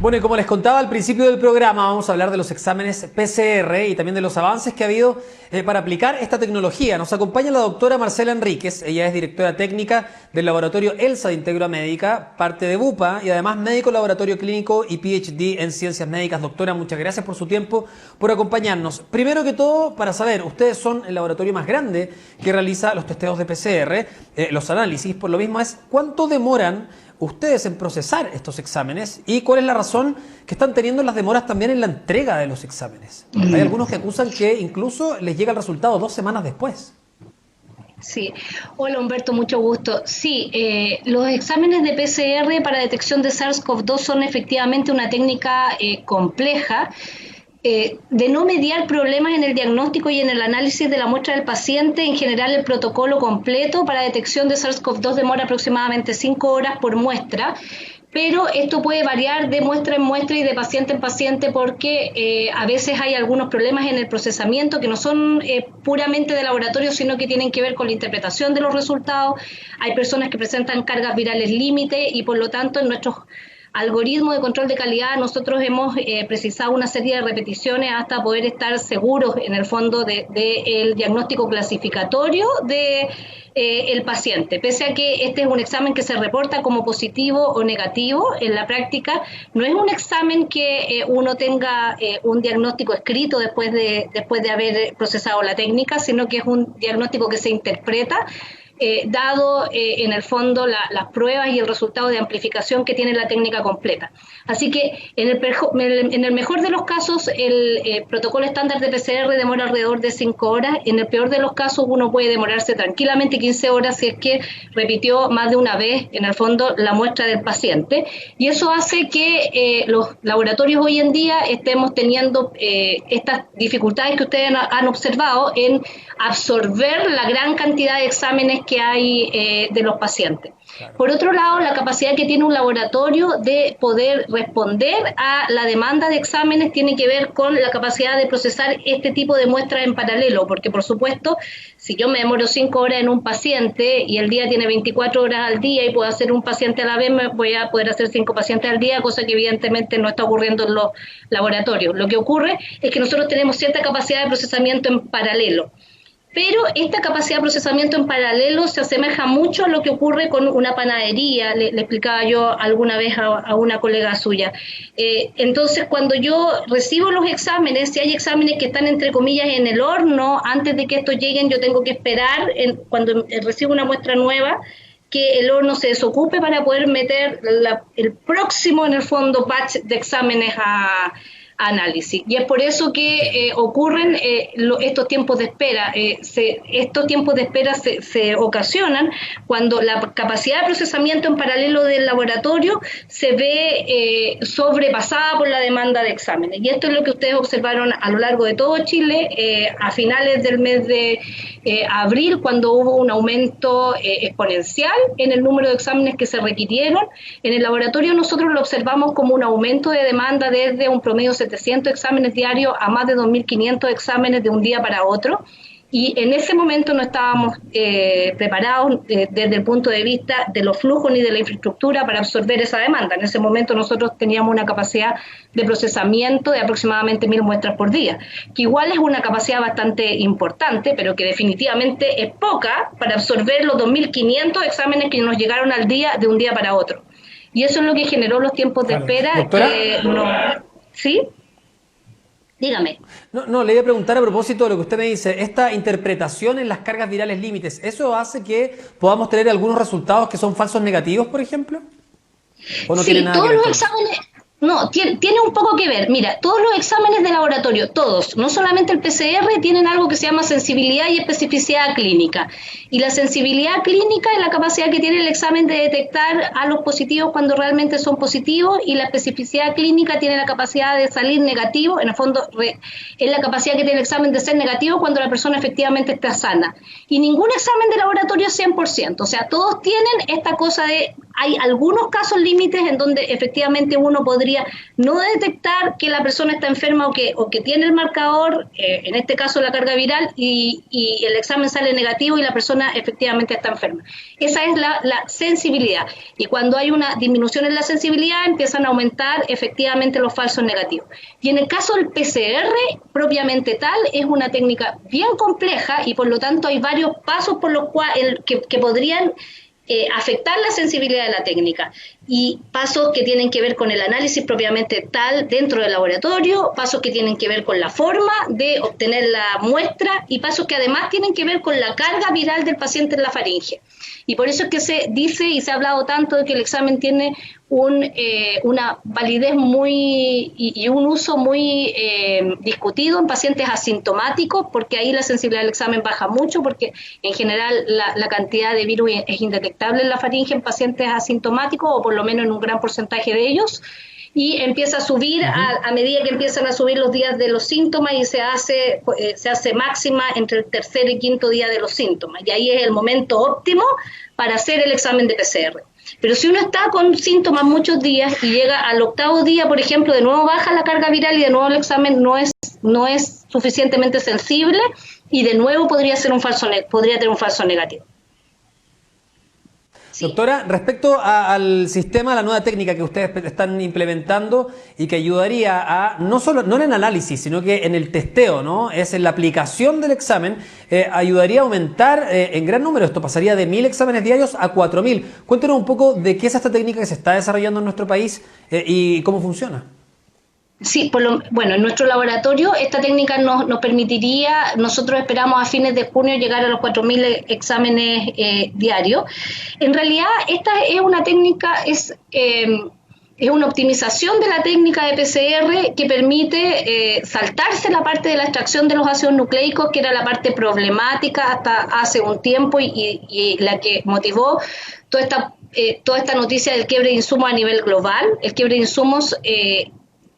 Bueno, y como les contaba al principio del programa, vamos a hablar de los exámenes PCR y también de los avances que ha habido para aplicar esta tecnología. Nos acompaña la doctora Marcela Enríquez, ella es directora técnica del laboratorio ELSA de Integra Médica, parte de BUPA y además médico laboratorio clínico y PhD en ciencias médicas. Doctora, muchas gracias por su tiempo, por acompañarnos. Primero que todo, para saber, ustedes son el laboratorio más grande que realiza los testeos de PCR, los análisis, por lo mismo es, ¿cuánto demoran ustedes en procesar estos exámenes y cuál es la razón que están teniendo las demoras también en la entrega de los exámenes? Hay algunos que acusan que incluso les llega el resultado 2 semanas después. Sí, hola Humberto, mucho gusto. Sí, los exámenes de PCR para detección de SARS-CoV-2 son efectivamente una técnica compleja de no mediar problemas en el diagnóstico y en el análisis de la muestra del paciente. En general, el protocolo completo para detección de SARS-CoV-2 demora aproximadamente 5 horas por muestra, pero esto puede variar de muestra en muestra y de paciente en paciente porque a veces hay algunos problemas en el procesamiento que no son puramente de laboratorio, sino que tienen que ver con la interpretación de los resultados. Hay personas que presentan cargas virales límite y por lo tanto en nuestros algoritmo de control de calidad, nosotros hemos precisado una serie de repeticiones hasta poder estar seguros en el fondo del diagnóstico clasificatorio de el paciente. Pese a que este es un examen que se reporta como positivo o negativo, en la práctica no es un examen que uno tenga un diagnóstico escrito después de haber procesado la técnica, sino que es un diagnóstico que se interpreta dado en el fondo las pruebas y el resultado de amplificación que tiene la técnica completa. Así que en el mejor de los casos el protocolo estándar de PCR demora alrededor de 5 horas, en el peor de los casos uno puede demorarse tranquilamente 15 horas si es que repitió más de una vez en el fondo la muestra del paciente, y eso hace que los laboratorios hoy en día estemos teniendo estas dificultades que ustedes han observado en absorber la gran cantidad de exámenes que hay de los pacientes. Claro. Por otro lado, la capacidad que tiene un laboratorio de poder responder a la demanda de exámenes tiene que ver con la capacidad de procesar este tipo de muestras en paralelo, porque por supuesto, si yo me demoro 5 horas en un paciente y el día tiene 24 horas al día y puedo hacer un paciente a la vez, me voy a poder hacer 5 pacientes al día, cosa que evidentemente no está ocurriendo en los laboratorios. Lo que ocurre es que nosotros tenemos cierta capacidad de procesamiento en paralelo. Pero esta capacidad de procesamiento en paralelo se asemeja mucho a lo que ocurre con una panadería, le explicaba yo alguna vez a una colega suya. Entonces, cuando yo recibo los exámenes, si hay exámenes que están entre comillas en el horno, antes de que estos lleguen yo tengo que esperar, cuando recibo una muestra nueva, que el horno se desocupe para poder meter el próximo, en el fondo, batch de exámenes a análisis. Y es por eso que ocurren estos tiempos de espera. Estos tiempos de espera se ocasionan cuando la capacidad de procesamiento en paralelo del laboratorio se ve sobrepasada por la demanda de exámenes. Y esto es lo que ustedes observaron a lo largo de todo Chile, a finales del mes de abril, cuando hubo un aumento exponencial en el número de exámenes que se requirieron. En el laboratorio nosotros lo observamos como un aumento de demanda desde un promedio 700 exámenes diarios a más de 2.500 exámenes de un día para otro, y en ese momento no estábamos preparados desde el punto de vista de los flujos ni de la infraestructura para absorber esa demanda. En ese momento nosotros teníamos una capacidad de procesamiento de aproximadamente 1.000 muestras por día, que igual es una capacidad bastante importante, pero que definitivamente es poca para absorber los 2.500 exámenes que nos llegaron al día de un día para otro. Y eso es lo que generó los tiempos de espera. ¿Doctora? ¿Sí? Dígame. No, le iba a preguntar a propósito de lo que usted me dice, esta interpretación en las cargas virales límites, ¿eso hace que podamos tener algunos resultados que son falsos negativos, por ejemplo? ¿O no sí, tiene nada todos que ver los exámenes... No, tiene un poco que ver. Mira, todos los exámenes de laboratorio, todos, no solamente el PCR, tienen algo que se llama sensibilidad y especificidad clínica. Y la sensibilidad clínica es la capacidad que tiene el examen de detectar a los positivos cuando realmente son positivos, y la especificidad clínica tiene la capacidad de salir negativo. En el fondo, es la capacidad que tiene el examen de ser negativo cuando la persona efectivamente está sana. Y ningún examen de laboratorio es 100%. O sea, todos tienen esta cosa de hay algunos casos límites en donde efectivamente uno podría no detectar que la persona está enferma o que tiene el marcador, en este caso la carga viral, y el examen sale negativo y la persona efectivamente está enferma. Esa es la sensibilidad. Y cuando hay una disminución en la sensibilidad, empiezan a aumentar efectivamente los falsos negativos. Y en el caso del PCR, propiamente tal, es una técnica bien compleja y por lo tanto hay varios pasos por los cuales que podrían afectar la sensibilidad de la técnica, y pasos que tienen que ver con el análisis propiamente tal dentro del laboratorio, pasos que tienen que ver con la forma de obtener la muestra y pasos que además tienen que ver con la carga viral del paciente en la faringe. Y por eso es que se dice y se ha hablado tanto de que el examen tiene una validez y un uso muy discutido en pacientes asintomáticos, porque ahí la sensibilidad del examen baja mucho, porque en general la cantidad de virus es indetectable en la faringe en pacientes asintomáticos, o por lo menos en un gran porcentaje de ellos, y empieza a subir a medida que empiezan a subir los días de los síntomas y se hace máxima entre el tercer y quinto día de los síntomas, y ahí es el momento óptimo para hacer el examen de PCR. Pero si uno está con síntomas muchos días y llega al octavo día, por ejemplo, de nuevo baja la carga viral y de nuevo el examen no es suficientemente sensible y de nuevo podría tener un falso negativo. Sí. Doctora, respecto al sistema, la nueva técnica que ustedes están implementando y que ayudaría a, no en el análisis, sino que en el testeo, ¿no? Es en la aplicación del examen, ayudaría a aumentar en gran número. Esto pasaría de 1.000 exámenes diarios a 4.000. Cuéntenos un poco de qué es esta técnica que se está desarrollando en nuestro país y cómo funciona. Sí, bueno, en nuestro laboratorio esta técnica nos permitiría, nosotros esperamos a fines de junio llegar a los 4.000 exámenes diarios. En realidad esta es una técnica, es una optimización de la técnica de PCR que permite saltarse la parte de la extracción de los ácidos nucleicos, que era la parte problemática hasta hace un tiempo y la que motivó toda esta noticia del quiebre de insumos a nivel global. El quiebre de insumos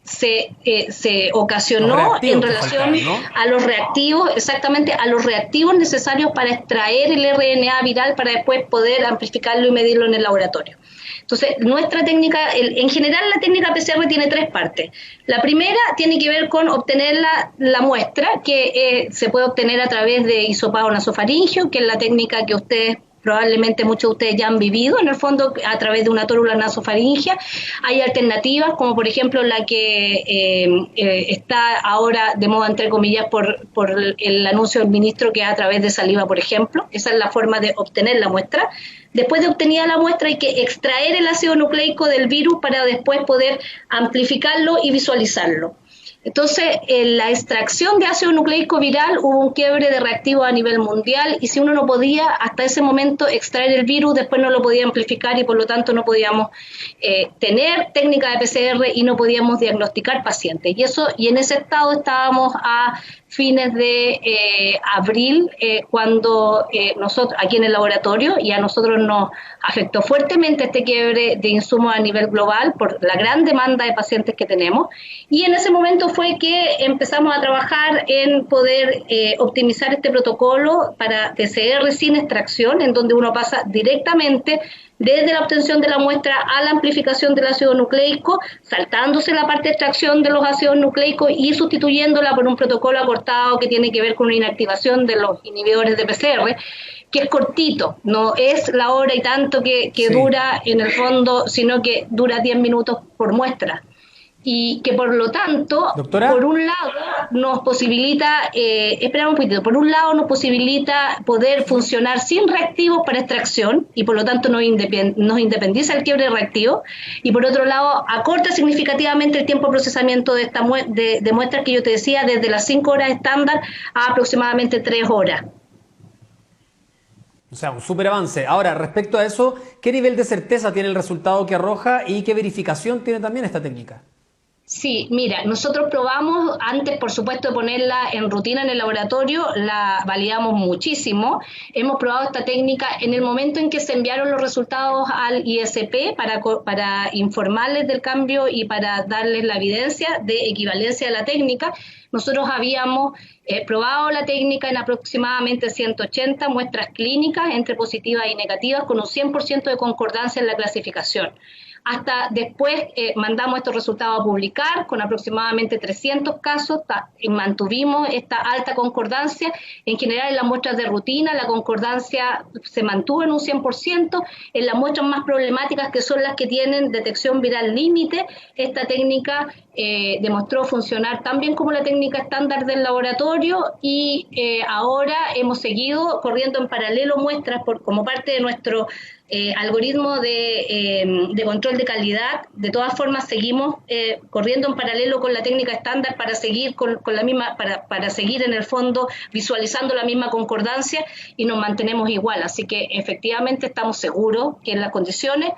se ocasionó en relación a los reactivos, exactamente a los reactivos necesarios para extraer el RNA viral para después poder amplificarlo y medirlo en el laboratorio. Entonces, nuestra técnica, en general la técnica PCR tiene tres partes. La primera tiene que ver con obtener la muestra, que se puede obtener a través de hisopado nasofaringeo, que es la técnica que ustedes probablemente muchos de ustedes ya han vivido, en el fondo, a través de una tórula nasofaringea. Hay alternativas, como por ejemplo la que está ahora de moda, entre comillas, por el anuncio del ministro, que es a través de saliva, por ejemplo. Esa es la forma de obtener la muestra. Después de obtenida la muestra hay que extraer el ácido nucleico del virus para después poder amplificarlo y visualizarlo. Entonces, en la extracción de ácido nucleico viral hubo un quiebre de reactivos a nivel mundial, y si uno no podía hasta ese momento extraer el virus, después no lo podía amplificar y por lo tanto no podíamos tener técnica de PCR y no podíamos diagnosticar pacientes. Y en ese estado estábamos a fines de abril, cuando nosotros, aquí en el laboratorio, y a nosotros nos afectó fuertemente este quiebre de insumos a nivel global por la gran demanda de pacientes que tenemos, y en ese momento fue que empezamos a trabajar en poder optimizar este protocolo para PCR sin extracción, en donde uno pasa directamente desde la obtención de la muestra a la amplificación del ácido nucleico, saltándose la parte de extracción de los ácidos nucleicos y sustituyéndola por un protocolo acortado que tiene que ver con una inactivación de los inhibidores de PCR, que es cortito, no es la hora y tanto que dura en el fondo, sino que dura 10 minutos por muestra. Y que por lo tanto, ¿Doctora? Por un lado nos posibilita, esperamos un poquitito, por un lado nos posibilita poder funcionar sin reactivos para extracción y por lo tanto nos independiza el quiebre reactivo, y por otro lado acorta significativamente el tiempo de procesamiento de esta de muestras que yo te decía, desde las 5 horas estándar a aproximadamente 3 horas. O sea, un súper avance. Ahora, respecto a eso, ¿qué nivel de certeza tiene el resultado que arroja y qué verificación tiene también esta técnica? Sí, mira, nosotros probamos, antes por supuesto de ponerla en rutina en el laboratorio, la validamos muchísimo. Hemos probado esta técnica en el momento en que se enviaron los resultados al ISP para informarles del cambio y para darles la evidencia de equivalencia de la técnica. Nosotros habíamos probado la técnica en aproximadamente 180 muestras clínicas entre positivas y negativas con un 100% de concordancia en la clasificación. Hasta después mandamos estos resultados a publicar con aproximadamente 300 casos y mantuvimos esta alta concordancia. En general en las muestras de rutina la concordancia se mantuvo en un 100%. En las muestras más problemáticas, que son las que tienen detección viral límite, esta técnica demostró funcionar tan bien como la técnica estándar del laboratorio y ahora hemos seguido corriendo en paralelo muestras como parte de nuestro algoritmo de control de calidad. De todas formas seguimos corriendo en paralelo con la técnica estándar para seguir con la misma, para seguir en el fondo visualizando la misma concordancia y nos mantenemos igual. Así que efectivamente estamos seguros que en las condiciones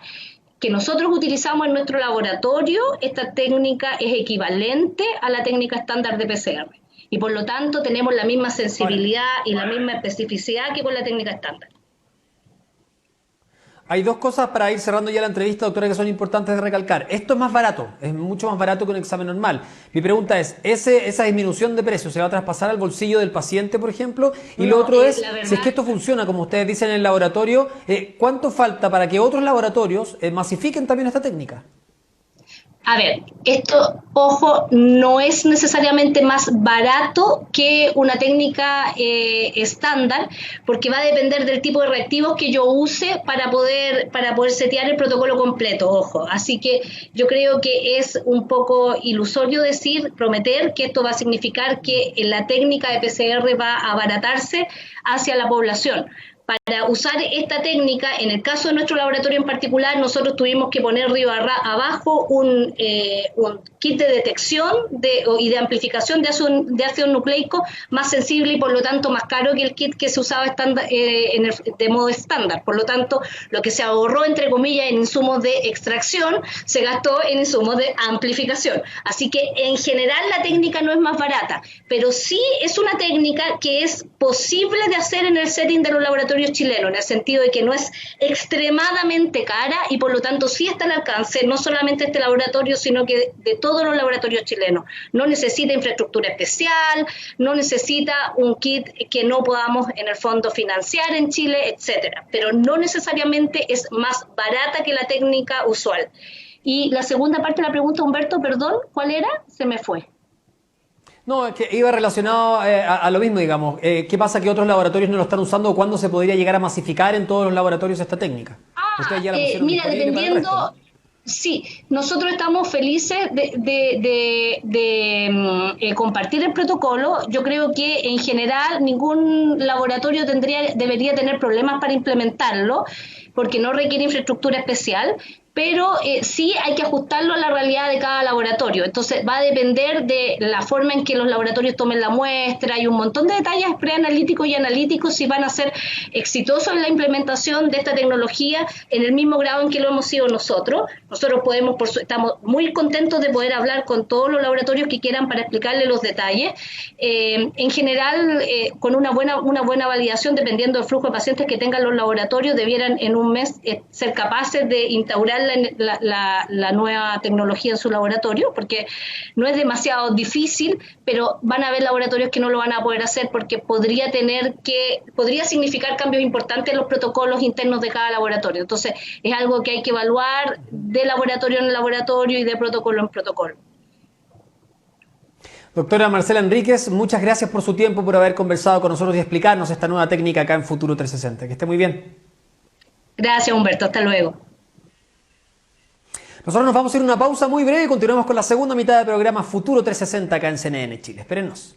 que nosotros utilizamos en nuestro laboratorio, esta técnica es equivalente a la técnica estándar de PCR. Y por lo tanto tenemos la misma sensibilidad y la misma especificidad que con la técnica estándar. Hay dos cosas para ir cerrando ya la entrevista, doctora, que son importantes de recalcar. Esto es más barato, es mucho más barato que un examen normal. Mi pregunta es, ¿esa disminución de precio se va a traspasar al bolsillo del paciente, por ejemplo? Y lo otro es, si es que esto funciona, como ustedes dicen en el laboratorio, ¿cuánto falta para que otros laboratorios masifiquen también esta técnica? A ver, esto, ojo, no es necesariamente más barato que una técnica estándar, porque va a depender del tipo de reactivos que yo use para poder setear el protocolo completo, ojo. Así que yo creo que es un poco ilusorio prometer que esto va a significar que la técnica de PCR va a abaratarse hacia la población. Para usar esta técnica, en el caso de nuestro laboratorio en particular, nosotros tuvimos que poner abajo un kit de detección y de amplificación de ácido nucleico más sensible y por lo tanto más caro que el kit que se usaba de modo estándar. Por lo tanto, lo que se ahorró, entre comillas, en insumos de extracción, se gastó en insumos de amplificación. Así que en general la técnica no es más barata, pero sí es una técnica que es posible de hacer en el setting de los laboratorios chilenos, en el sentido de que no es extremadamente cara y por lo tanto sí está al alcance, no solamente este laboratorio, sino que de todos los laboratorios chilenos. No necesita infraestructura especial, no necesita un kit que no podamos en el fondo financiar en Chile, etcétera. Pero no necesariamente es más barata que la técnica usual. Y la segunda parte de la pregunta, Humberto, perdón, ¿cuál era? Se me fue. No, es que iba relacionado a lo mismo, digamos. ¿Qué pasa que otros laboratorios no lo están usando o cuándo se podría llegar a masificar en todos los laboratorios esta técnica? Ustedes ya la pusieron Mira, disponible para el resto, ¿no? sí, nosotros estamos felices de compartir el protocolo. Yo creo que en general ningún laboratorio debería tener problemas para implementarlo, porque no requiere infraestructura especial, pero sí hay que ajustarlo a la realidad de cada laboratorio. Entonces va a depender de la forma en que los laboratorios tomen la muestra y un montón de detalles preanalíticos y analíticos si van a ser exitosos en la implementación de esta tecnología en el mismo grado en que lo hemos sido nosotros. Nosotros estamos muy contentos de poder hablar con todos los laboratorios que quieran para explicarles los detalles. En general, con una buena validación, dependiendo del flujo de pacientes que tengan los laboratorios, debieran en un mes ser capaces de instaurar la nueva tecnología en su laboratorio, porque no es demasiado difícil, pero van a haber laboratorios que no lo van a poder hacer porque podría significar cambios importantes en los protocolos internos de cada laboratorio. Entonces, es algo que hay que evaluar de laboratorio en laboratorio y de protocolo en protocolo. Doctora Marcela Enríquez, muchas gracias por su tiempo, por haber conversado con nosotros y explicarnos esta nueva técnica acá en Futuro 360. Que esté muy bien. Gracias, Humberto. Hasta luego. Nosotros nos vamos a ir a una pausa muy breve y continuamos con la segunda mitad del programa Futuro 360 acá en CNN Chile. Espérennos.